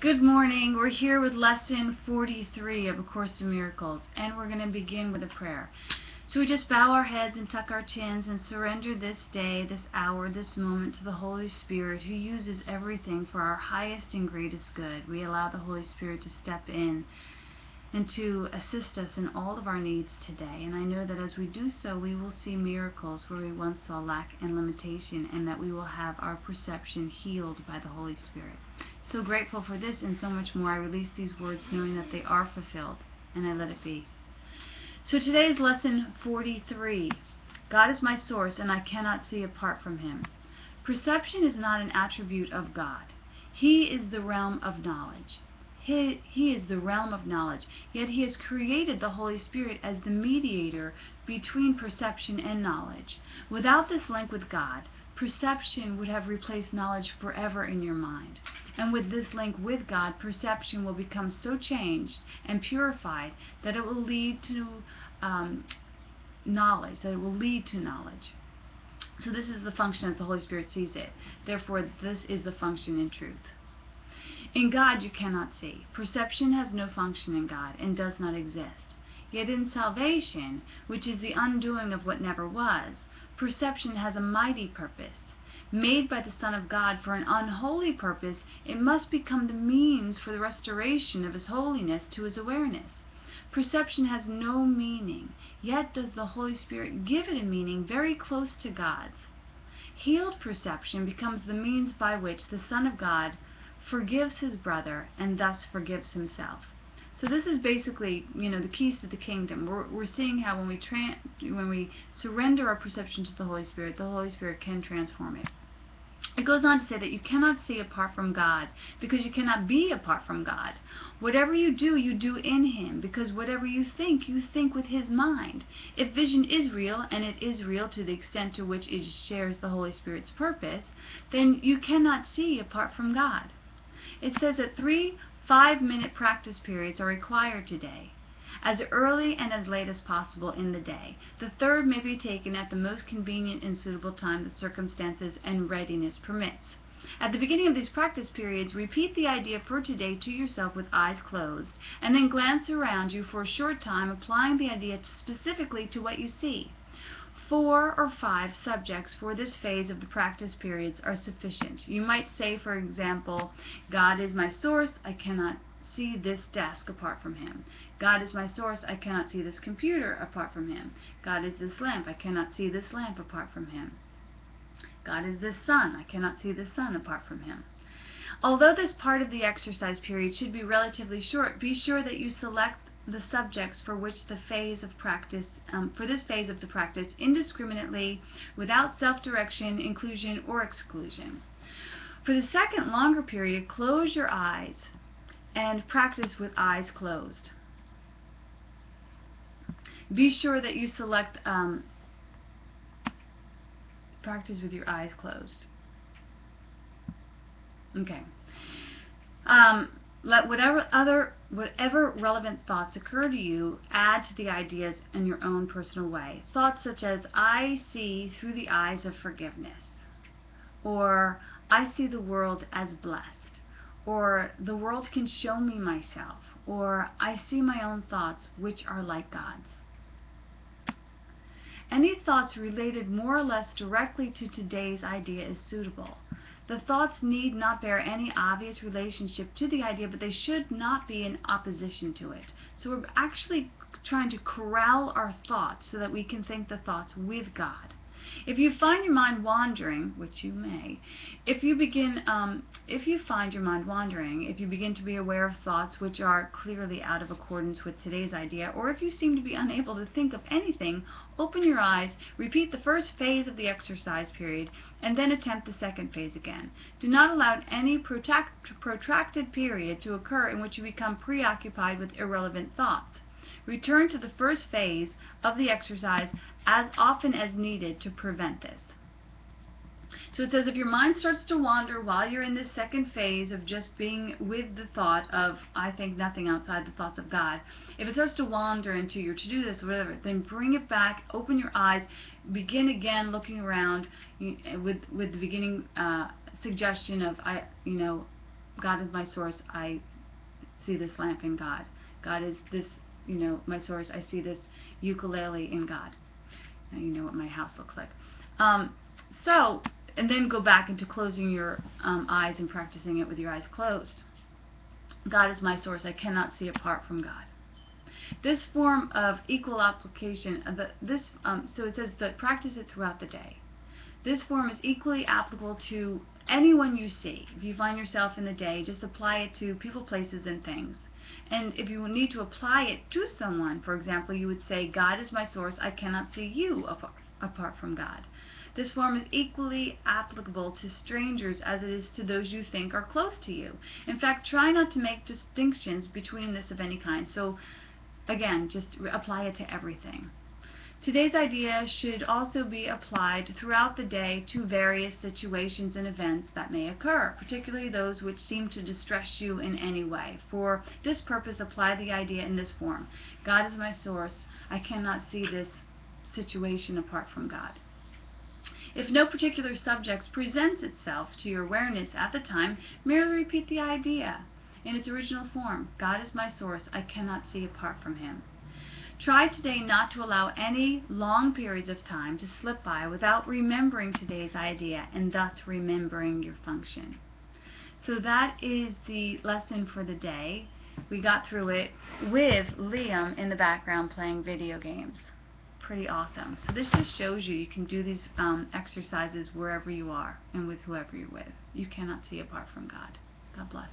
Good morning. We're here with lesson 43 of A Course in Miracles, and we're going to begin with a prayer. So we just bow our heads and tuck our chins and surrender this day, this hour, this moment to the Holy Spirit, who uses everything for our highest and greatest good. We allow the Holy Spirit to step in and to assist us in all of our needs today. And I know that as we do so, we will see miracles where we once saw lack and limitation, and that we will have our perception healed by the Holy Spirit. So grateful for this and so much more. I release these words knowing that they are fulfilled, and I let it be. So today's lesson 43. God is my source, and I cannot see apart from Him. Perception is not an attribute of God. He is the realm of knowledge. He is the realm of knowledge, yet He has created the Holy Spirit as the mediator between perception and knowledge. Without this link with God, perception would have replaced knowledge forever in your mind. And with this link with God, perception will become so changed and purified that it will lead to knowledge, So this is the function as the Holy Spirit sees it. Therefore, this is the function in truth. In God you cannot see. Perception has no function in God and does not exist. Yet in salvation, which is the undoing of what never was, perception has a mighty purpose. Made by the Son of God for an unholy purpose, it must become the means for the restoration of His holiness to His awareness. Perception has no meaning, yet does the Holy Spirit give it a meaning very close to God's. Healed perception becomes the means by which the Son of God forgives his brother and thus forgives himself. So this is basically, the keys to the kingdom. We're seeing how when we surrender our perception to the Holy Spirit can transform it. It goes on to say that you cannot see apart from God because you cannot be apart from God. Whatever you do in Him, because whatever you think with His mind. If vision is real, and it is real to the extent to which it shares the Holy Spirit's purpose, then you cannot see apart from God. It says that 3 5-minute practice periods are required today, as early and as late as possible in the day. The third may be taken at the most convenient and suitable time that circumstances and readiness permits. At the beginning of these practice periods, repeat the idea for today to yourself with eyes closed, and then glance around you for a short time, applying the idea specifically to what you see. 4 or 5 subjects for this phase of the practice periods are sufficient. You might say, for example, God is my source, I cannot see this desk apart from Him. God is my source, I cannot see this computer apart from Him. God is this lamp, I cannot see this lamp apart from Him. God is this sun, I cannot see this sun apart from Him. Although this part of the exercise period should be relatively short, be sure that you select the subjects for which for this phase of the practice indiscriminately, without self-direction, inclusion, or exclusion. For the second longer period, close your eyes and practice with eyes closed. Be sure that you select practice with your eyes closed. Okay. Let whatever relevant thoughts occur to you, add to the ideas in your own personal way. Thoughts such as, I see through the eyes of forgiveness, or I see the world as blessed, or the world can show me myself, or I see my own thoughts which are like God's. Any thoughts related more or less directly to today's idea is suitable. The thoughts need not bear any obvious relationship to the idea, but they should not be in opposition to it. So we're actually trying to corral our thoughts so that we can think the thoughts with God. If you find your mind wandering, which you may, if you find your mind wandering, if you begin to be aware of thoughts which are clearly out of accordance with today's idea, or if you seem to be unable to think of anything, open your eyes, repeat the first phase of the exercise period, and then attempt the second phase again. Do not allow any protracted period to occur in which you become preoccupied with irrelevant thoughts. Return to the first phase of the exercise as often as needed to prevent this. So it says if your mind starts to wander while you're in this second phase of just being with the thought of, I think nothing outside the thoughts of God, if it starts to wander into your to-do list or whatever, then bring it back, open your eyes, begin again looking around with the beginning suggestion of, God is my source, I see this lamp in God. God is this, my source, I see this ukulele in God. Now you know what my house looks like. And then go back into closing your eyes and practicing it with your eyes closed. God is my source, I cannot see apart from God. This form of equal application, so it says that practice it throughout the day. This form is equally applicable to anyone you see. If you find yourself in the day, just apply it to people, places, and things. And if you need to apply it to someone, for example, you would say, God is my source, I cannot see you apart from God. This form is equally applicable to strangers as it is to those you think are close to you. In fact, try not to make distinctions between this of any kind. So, again, just apply it to everything. Today's idea should also be applied throughout the day to various situations and events that may occur, particularly those which seem to distress you in any way. For this purpose, apply the idea in this form. God is my source. I cannot see this situation apart from God. If no particular subject presents itself to your awareness at the time, merely repeat the idea in its original form. God is my source. I cannot see apart from Him. Try today not to allow any long periods of time to slip by without remembering today's idea and thus remembering your function. So that is the lesson for the day. We got through it with Liam in the background playing video games. Pretty awesome. So this just shows you can do these exercises wherever you are and with whoever you're with. You cannot see apart from God. God bless.